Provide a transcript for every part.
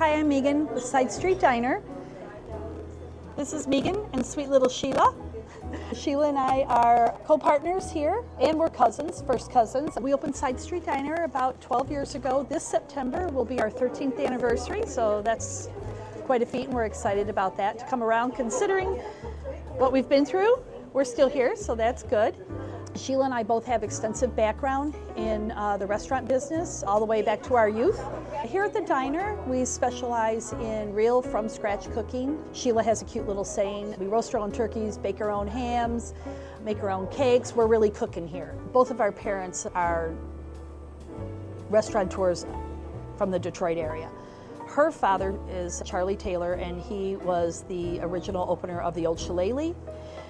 Hi, I'm Meghan with SideStreet Diner. This is Meghan and sweet little Sheila. Sheila and I are co-partners here, and we're cousins, first cousins. We opened SideStreet Diner about 12 years ago. This September will be our 13th anniversary, so that's quite a feat, and we're excited about that to come around. Considering what we've been through, we're still here, so that's good. Sheila and I both have extensive background in the restaurant business, all the way back to our youth. Here at the diner, we specialize in real from-scratch cooking. Sheila has a cute little saying, we roast our own turkeys, bake our own hams, make our own cakes. We're really cooking here. Both of our parents are restaurateurs from the Detroit area. Her father is Charlie Taylor, and he was the original opener of the old Shillelagh.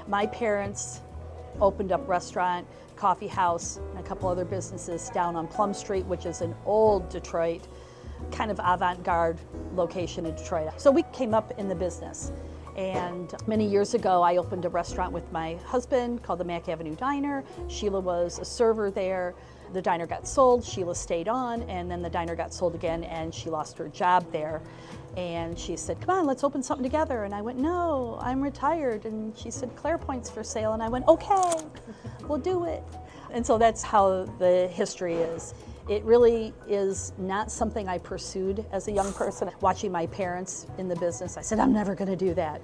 My parents opened up restaurant, coffee house, and a couple other businesses down on Plum Street, which is an old Detroit, kind of avant-garde location in Detroit. So we came up in the business. And many years ago, I opened a restaurant with my husband called the Mack Avenue Diner. Sheila was a server there. The diner got sold, Sheila stayed on, and then the diner got sold again, and she lost her job there. And she said, come on, let's open something together. And I went, no, I'm retired. And she said, Pointe's for sale. And I went, okay, we'll do it. And so that's how the history is. It really is not something I pursued as a young person. Watching my parents in the business, I said, I'm never gonna do that.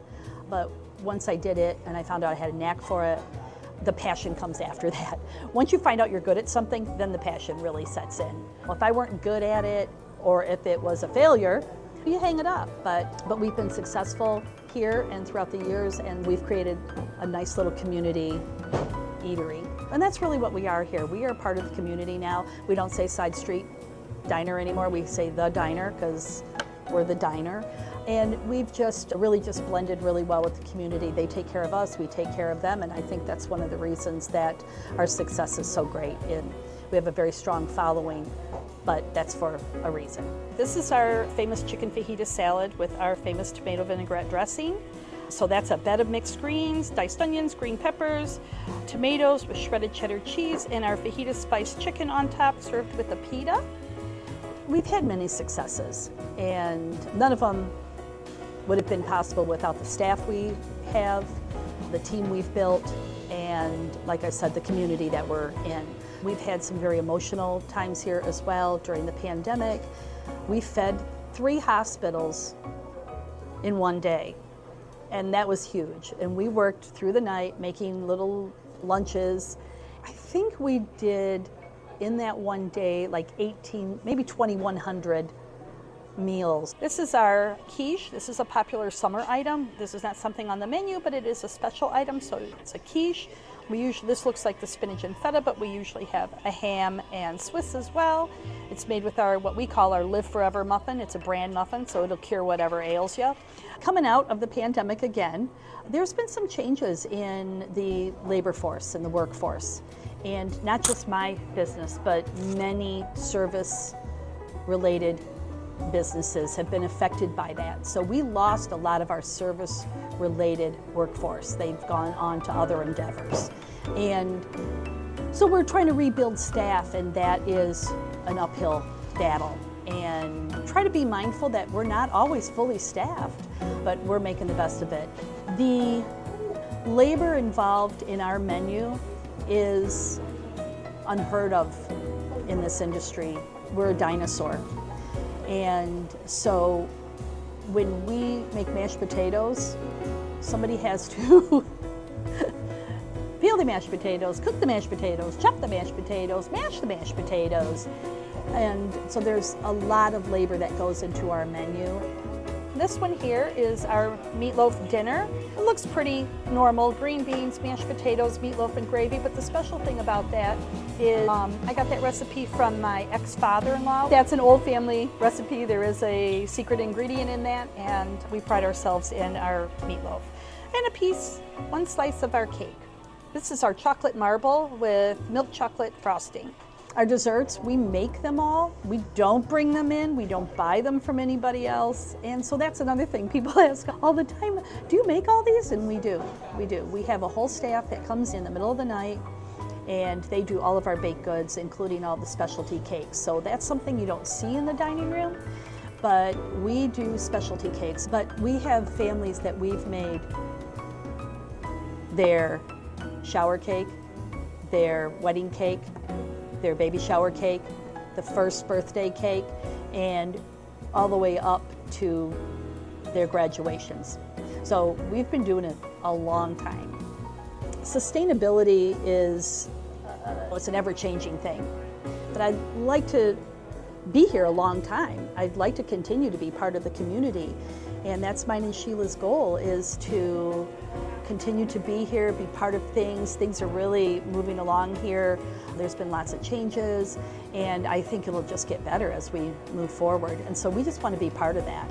But once I did it and I found out I had a knack for it, the passion comes after that. Once you find out you're good at something, then the passion really sets in. Well, if I weren't good at it, or if it was a failure, you hang it up. But we've been successful here and throughout the years, and we've created a nice little community eatery. And that's really what we are here. We are part of the community now. We don't say SideStreet Diner anymore. We say the diner because we're the diner. And we've just blended really well with the community. They take care of us, we take care of them, and I think that's one of the reasons that our success is so great. And we have a very strong following, but that's for a reason. This is our famous chicken fajita salad with our famous tomato vinaigrette dressing. So that's a bed of mixed greens, diced onions, green peppers, tomatoes with shredded cheddar cheese, and our fajita spiced chicken on top, served with a pita. We've had many successes, and none of them would have been possible without the staff we have, the team we've built, and like I said, the community that we're in. We've had some very emotional times here as well during the pandemic. We fed 3 hospitals in one day, and that was huge. And we worked through the night making little lunches. I think we did in that one day like 18, maybe 2,100 meals. This is our quiche. This is a popular summer item. This is not something on the menu, but it is a special item, so it's a quiche. This looks like the spinach and feta, but we usually have a ham and Swiss as well. It's made with what we call our Live Forever muffin. It's a bran muffin, so it'll cure whatever ails you. Coming out of the pandemic again, there's been some changes in the labor force and the workforce. And not just my business, but many service-related businesses have been affected by that. So we lost a lot of our service-related workforce. They've gone on to other endeavors. And so we're trying to rebuild staff, and that is an uphill battle. And try to be mindful that we're not always fully staffed, but we're making the best of it. The labor involved in our menu is unheard of in this industry. We're a dinosaur. And so when we make mashed potatoes, somebody has to peel the mashed potatoes, cook the mashed potatoes, chop the mashed potatoes, mash the mashed potatoes. And so there's a lot of labor that goes into our menu. This one here is our meatloaf dinner. It looks pretty normal, green beans, mashed potatoes, meatloaf and gravy, but the special thing about that is I got that recipe from my ex-father-in-law. That's an old family recipe. There is a secret ingredient in that, and we pride ourselves in our meatloaf. And one slice of our cake. This is our chocolate marble with milk chocolate frosting. Our desserts, we make them all. We don't bring them in. We don't buy them from anybody else. And so that's another thing. People ask all the time, do you make all these? And we do. We do. We have a whole staff that comes in the middle of the night, and they do all of our baked goods, including all the specialty cakes. So that's something you don't see in the dining room. but we do specialty cakes. But we have families that we've made their shower cake, their wedding cake, their baby shower cake, the first birthday cake, and all the way up to their graduations. So we've been doing it a long time. Sustainability is it's an ever-changing thing, but I'd like to be here a long time. I'd like to continue to be part of the community, and that's mine and Sheila's goal, is to continue to be here, be part of things. Things are really moving along here. There's been lots of changes, and I think it'll just get better as we move forward, and so we just want to be part of that.